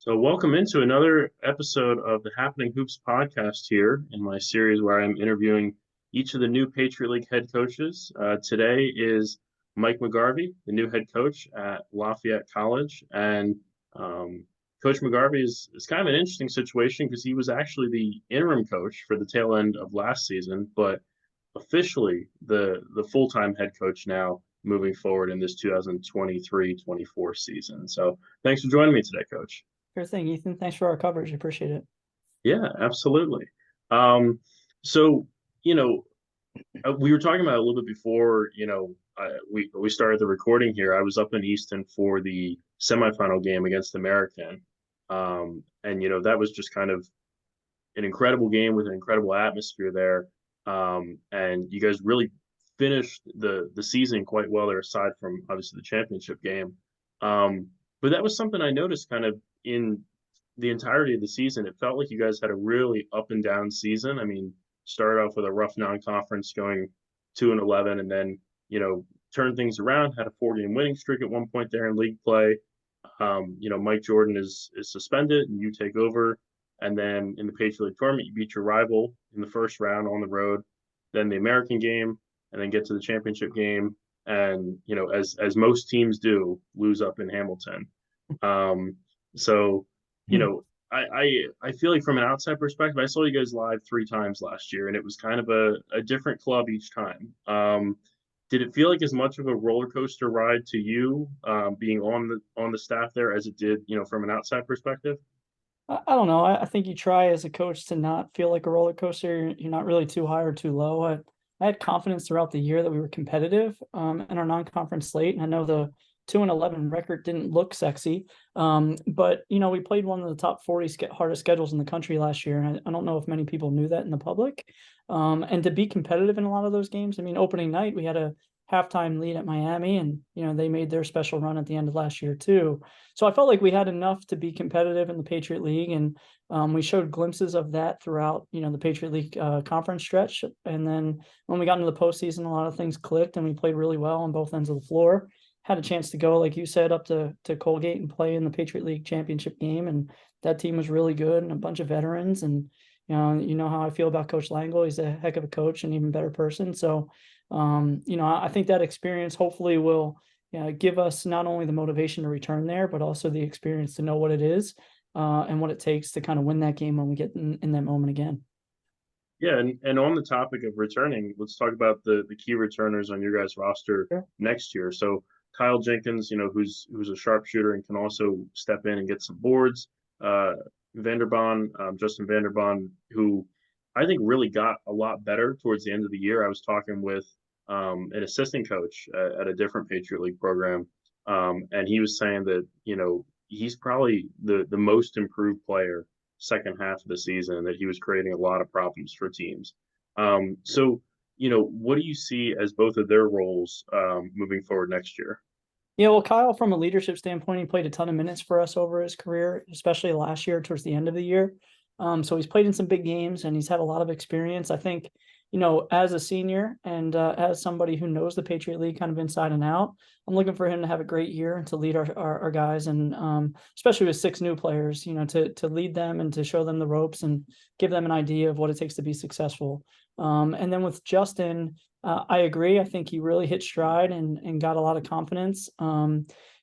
So, welcome into another episode of the Happening Hoops podcast here in my series where I'm interviewing each of the new Patriot League head coaches. Today is Mike McGarvey, the new head coach at Lafayette College. And Coach McGarvey is kind of an interesting situation because he was actually the interim coach for the tail end of last season, but officially the full-time head coach now moving forward in this 2023-24 season. So, thanks for joining me today, Coach. Sure thing, Ethan. Thanks for our coverage. I appreciate it. Yeah, absolutely. Um, so, you know, we were talking about it a little bit before, we started the recording here. I was up in Easton for the semifinal game against American. And, that was just kind of an incredible game with an incredible atmosphere there. And you guys really finished the season quite well there, aside from obviously the championship game. But that was something I noticed kind of in the entirety of the season. It felt like you guys had a really up and down season. I mean, started off with a rough non-conference going 2-11, and then turned things around. Had a 4-game winning streak at one point there in league play. Mike Jordan is suspended, and you take over. And then in the Patriot League tournament, you beat your rival in the first round on the road. Then the American game, and then get to the championship game. And as most teams do, lose up in Hamilton. So you Hmm. know, I feel like from an outside perspective, I saw you guys live 3 times last year, and it was kind of a different club each time. Did it feel like as much of a roller coaster ride to you, being on the staff there, as it did, from an outside perspective? I don't know. I think you try as a coach to not feel like a roller coaster. You're not really too high or too low. I had confidence throughout the year that we were competitive in our non-conference slate, and I know the 2-11 record didn't look sexy, but we played one of the top 40 hardest schedules in the country last year, and I don't know if many people knew that in the public. And to be competitive in a lot of those games, I mean, opening night we had a halftime lead at Miami, and they made their special run at the end of last year too. So I felt like we had enough to be competitive in the Patriot League, and we showed glimpses of that throughout, the Patriot League conference stretch. And then when we got into the postseason, a lot of things clicked, and we played really well on both ends of the floor. Had a chance to go, like you said, up to Colgate and play in the Patriot League Championship game, and that team was really good and a bunch of veterans. And you know how I feel about Coach Langle. He's a heck of a coach and even better person. So, I think that experience hopefully will give us not only the motivation to return there, but also the experience to know what it is and what it takes to kind of win that game when we get in that moment again. Yeah, and on the topic of returning, let's talk about the key returners on your guys' roster Sure. next year. So Kyle Jenkins, who's a sharpshooter and can also step in and get some boards. Uh, Vanderbon, Justin Vanderbon, who I think really got a lot better towards the end of the year. I was talking with an assistant coach at a different Patriot League program, and he was saying that he's probably the most improved player second half of the season, that he was creating a lot of problems for teams. So, what do you see as both of their roles moving forward next year? Yeah, well, Kyle, from a leadership standpoint, he played a ton of minutes for us over his career, especially last year towards the end of the year. So he's played in some big games and he's had a lot of experience. I think, as a senior and as somebody who knows the Patriot League kind of inside and out, I'm looking for him to have a great year and to lead our guys, and especially with 6 new players, to lead them and to show them the ropes and give them an idea of what it takes to be successful. And then with Justin, I agree. I think he really hit stride and got a lot of confidence.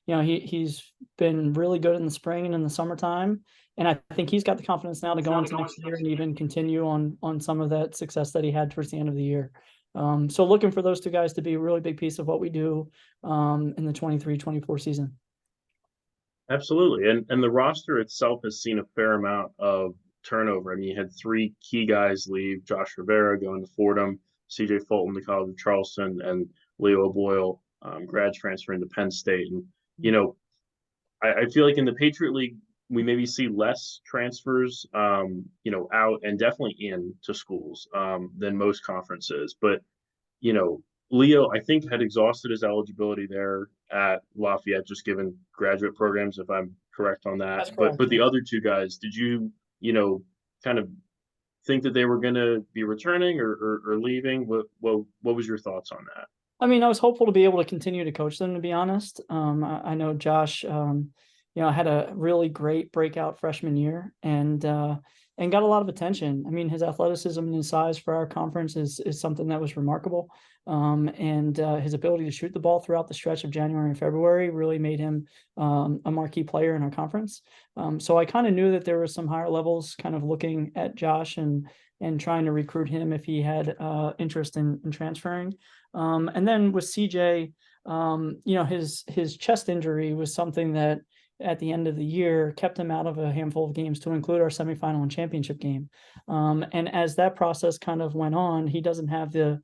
He's been really good in the spring and in the summertime, and I think he's got the confidence now to go into next year and even continue on some of that success that he had towards the end of the year. So looking for those 2 guys to be a really big piece of what we do in the 23-24 season. Absolutely. And the roster itself has seen a fair amount of turnover. I mean, you had 3 key guys leave: Josh Rivera going to Fordham, CJ Fulton to College of Charleston, and Leo Boyle, grad transferring to Penn State. And, I feel like in the Patriot League, we maybe see less transfers, out and definitely in to schools than most conferences. But Leo, I think, had exhausted his eligibility there at Lafayette, just given graduate programs, if I'm correct on that. That's But correct. the other 2 guys, did kind of think that they were going to be returning or leaving? What was your thoughts on that? I mean, I was hopeful to be able to continue to coach them, to be honest. I know Josh, had a really great breakout freshman year and got a lot of attention. I mean, his athleticism and his size for our conference is something that was remarkable. And his ability to shoot the ball throughout the stretch of January and February really made him a marquee player in our conference. So I kind of knew that there was some higher levels kind of looking at Josh and trying to recruit him if he had interest in transferring. And then with CJ, his chest injury was something that at the end of the year kept him out of a handful of games, to include our semifinal and championship game. And as that process kind of went on, he doesn't have the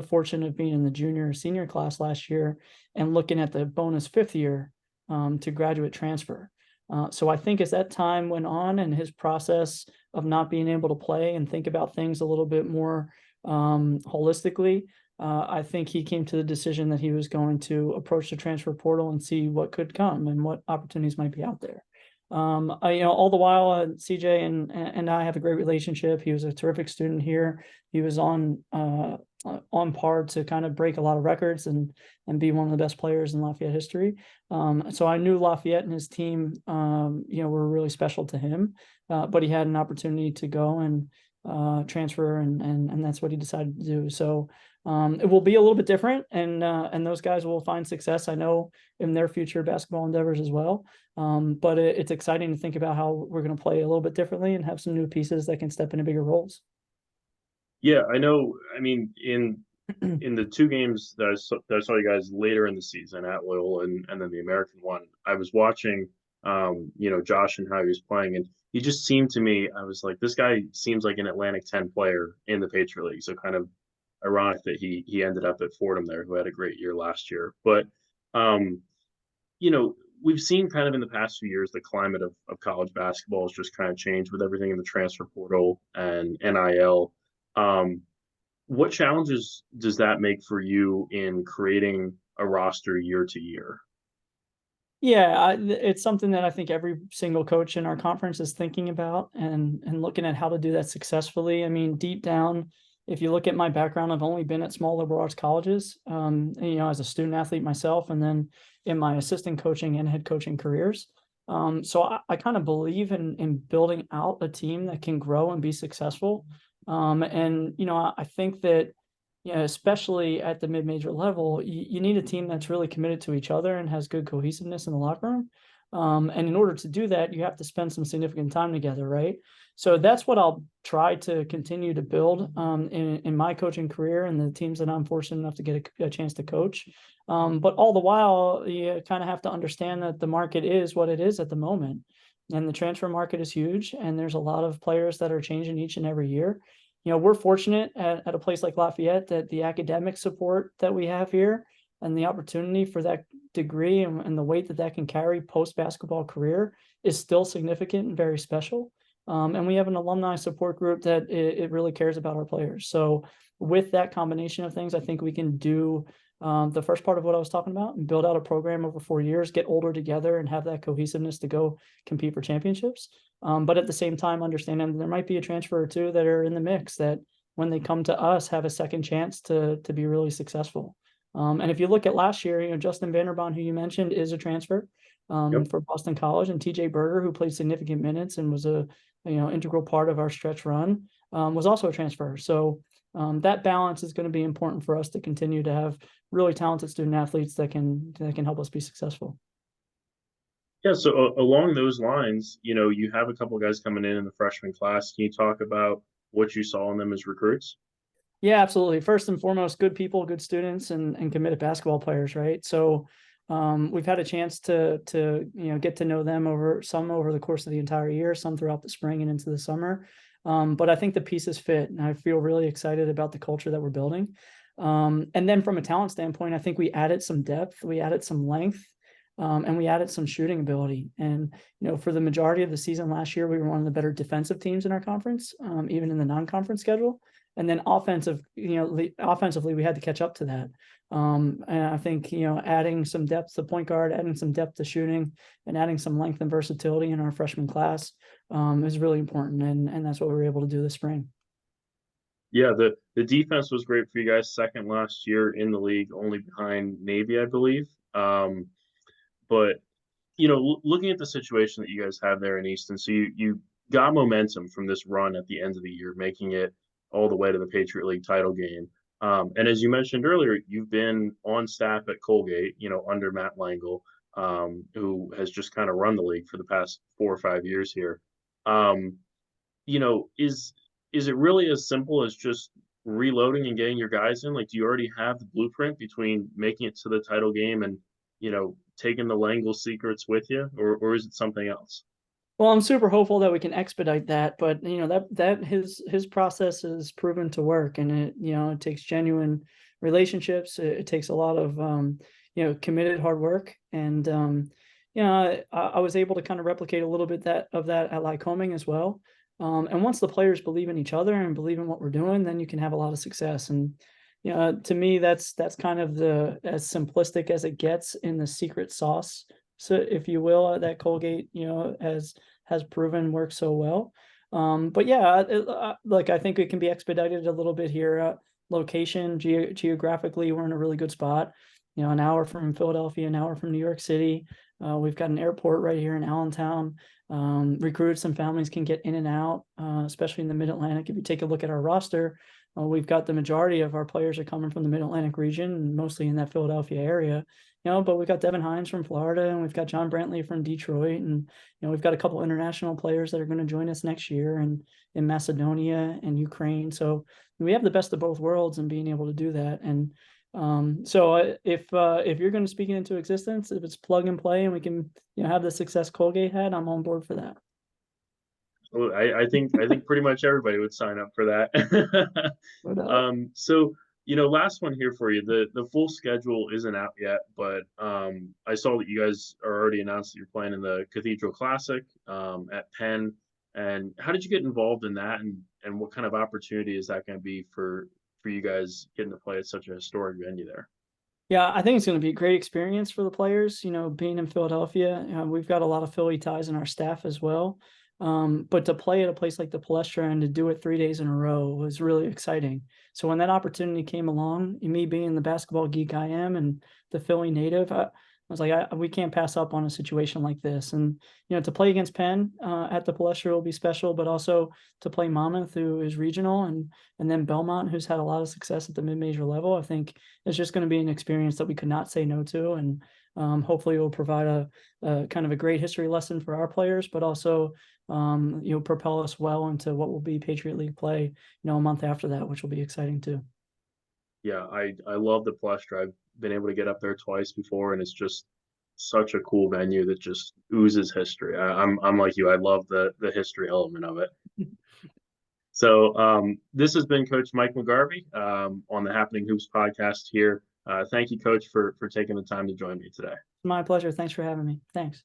fortune of being in the junior or senior class last year and looking at the bonus fifth year to graduate transfer. So I think as that time went on and his process of not being able to play and think about things a little bit more holistically, I think he came to the decision that he was going to approach the transfer portal and see what could come and what opportunities might be out there. All the while, CJ and I have a great relationship. He was a terrific student here. He was on par to kind of break a lot of records and be one of the best players in Lafayette history. So I knew Lafayette and his team, were really special to him. But he had an opportunity to go and transfer, and that's what he decided to do. So it will be a little bit different, and those guys will find success, I know, in their future basketball endeavors as well. But it's exciting to think about how we're going to play a little bit differently and have some new pieces that can step into bigger roles. Yeah, I know. I mean, in the two games that I saw you guys later in the season at Loyola and then the American one, I was watching, Josh and how he was playing, and he just seemed to me, I was like, this guy seems like an Atlantic 10 player in the Patriot League. So kind of ironic that he ended up at Fordham there, who had a great year last year. But um, we've seen kind of in the past few years the climate of college basketball has just kind of changed with everything in the transfer portal and NIL. Um, what challenges does that make for you in creating a roster year to year? Yeah, it's something that I think every single coach in our conference is thinking about and looking at how to do that successfully. I mean, deep down, if you look at my background, I've only been at small liberal arts colleges, as a student athlete myself, and then in my assistant coaching and head coaching careers. So I kind of believe in building out a team that can grow and be successful. I think that especially at the mid-major level, you need a team that's really committed to each other and has good cohesiveness in the locker room. And in order to do that, you have to spend some significant time together, right? So that's what I'll try to continue to build in my coaching career and the teams that I'm fortunate enough to get a chance to coach. But all the while, you kind of have to understand that the market is what it is at the moment. And the transfer market is huge, and there's a lot of players that are changing each and every year. We're fortunate at a place like Lafayette that the academic support that we have here and the opportunity for that degree and the weight that can carry post-basketball career is still significant and very special. And we have an alumni support group that it really cares about our players. So with that combination of things, I think we can do the first part of what I was talking about and build out a program over 4 years, get older together and have that cohesiveness to go compete for championships. But at the same time, understanding there might be a transfer or two that are in the mix that when they come to us have a second chance to be really successful. And if you look at last year, Justin Vanderbond, who you mentioned, is a transfer Yep. for Boston College, and TJ Berger, who played significant minutes and was a integral part of our stretch run, was also a transfer. So that balance is going to be important for us to continue to have really talented student athletes that can help us be successful. Yeah, so along those lines, you have a couple of guys coming in the freshman class. Can you talk about what you saw in them as recruits? Yeah, absolutely. First and foremost, good people, good students, and committed basketball players, right? So we've had a chance to get to know them over the course of the entire year, some throughout the spring and into the summer. But I think the pieces fit, and I feel really excited about the culture that we're building. And then from a talent standpoint, I think we added some depth, we added some length, and we added some shooting ability. And for the majority of the season last year, we were one of the better defensive teams in our conference, even in the non-conference schedule. And then offensively, we had to catch up to that. And I think, adding some depth to point guard, adding some depth to shooting, and adding some length and versatility in our freshman class is really important. And that's what we were able to do this spring. Yeah, the defense was great for you guys. Second last year in the league, only behind Navy, I believe. But looking at the situation that you guys have there in Easton, so you got momentum from this run at the end of the year, making it all the way to the Patriot League title game. And as you mentioned earlier, you've been on staff at Colgate, under Matt Langle, who has just kind of run the league for the past 4 or 5 years here. Um, is it really as simple as just reloading and getting your guys in? Like, do you already have the blueprint between making it to the title game and taking the Langle secrets with you, or is it something else? Well, I'm super hopeful that we can expedite that, but that his process is proven to work, and it takes genuine relationships. It takes a lot of committed hard work, and I was able to kind of replicate a little bit of that at Lycoming as well. And once the players believe in each other and believe in what we're doing, then you can have a lot of success. And to me, that's kind of as simplistic as it gets in the secret sauce, so if you will, that Colgate has proven works so well. But yeah, I think it can be expedited a little bit here. Location, geographically, we're in a really good spot. An hour from Philadelphia, an hour from New York City. We've got an airport right here in Allentown. Recruits and families can get in and out, especially in the Mid-Atlantic. If you take a look at our roster, we've got the majority of our players are coming from the Mid-Atlantic region, mostly in that Philadelphia area. But we've got Devin Hines from Florida, and we've got John Brantley from Detroit, and we've got a couple international players that are going to join us next year, and in Macedonia and Ukraine. So we have the best of both worlds in being able to do that. And so if you're going to speak it into existence, if it's plug and play, and we can have the success Colgate had, I'm on board for that. Well, I think pretty much everybody would sign up for that. So last one here for you. The full schedule isn't out yet, but I saw that you guys are already announced that you're playing in the Cathedral Classic at Penn. And how did you get involved in that, and what kind of opportunity is that going to be for you guys getting to play at such a historic venue there? Yeah, I think it's going to be a great experience for the players. Being in Philadelphia, we've got a lot of Philly ties in our staff as well. But to play at a place like the Palestra and to do it 3 days in a row was really exciting. So when that opportunity came along, me being the basketball geek I am and the Philly native, I was like, we can't pass up on a situation like this. And to play against Penn at the Palestra will be special, but also to play Monmouth, who is regional, and then Belmont, who's had a lot of success at the mid-major level, I think it's just going to be an experience that we could not say no to. And hopefully it will provide a kind of a great history lesson for our players, but also propel us well into what will be Patriot League play, a month after that, which will be exciting too. Yeah, I love the Palestra. I've been able to get up there twice before, and it's just such a cool venue that just oozes history. I'm like you. I love the history element of it. So this has been Coach Mike McGarvey on the Happening Hoops podcast here. Thank you, Coach, for taking the time to join me today. My pleasure. Thanks for having me. Thanks.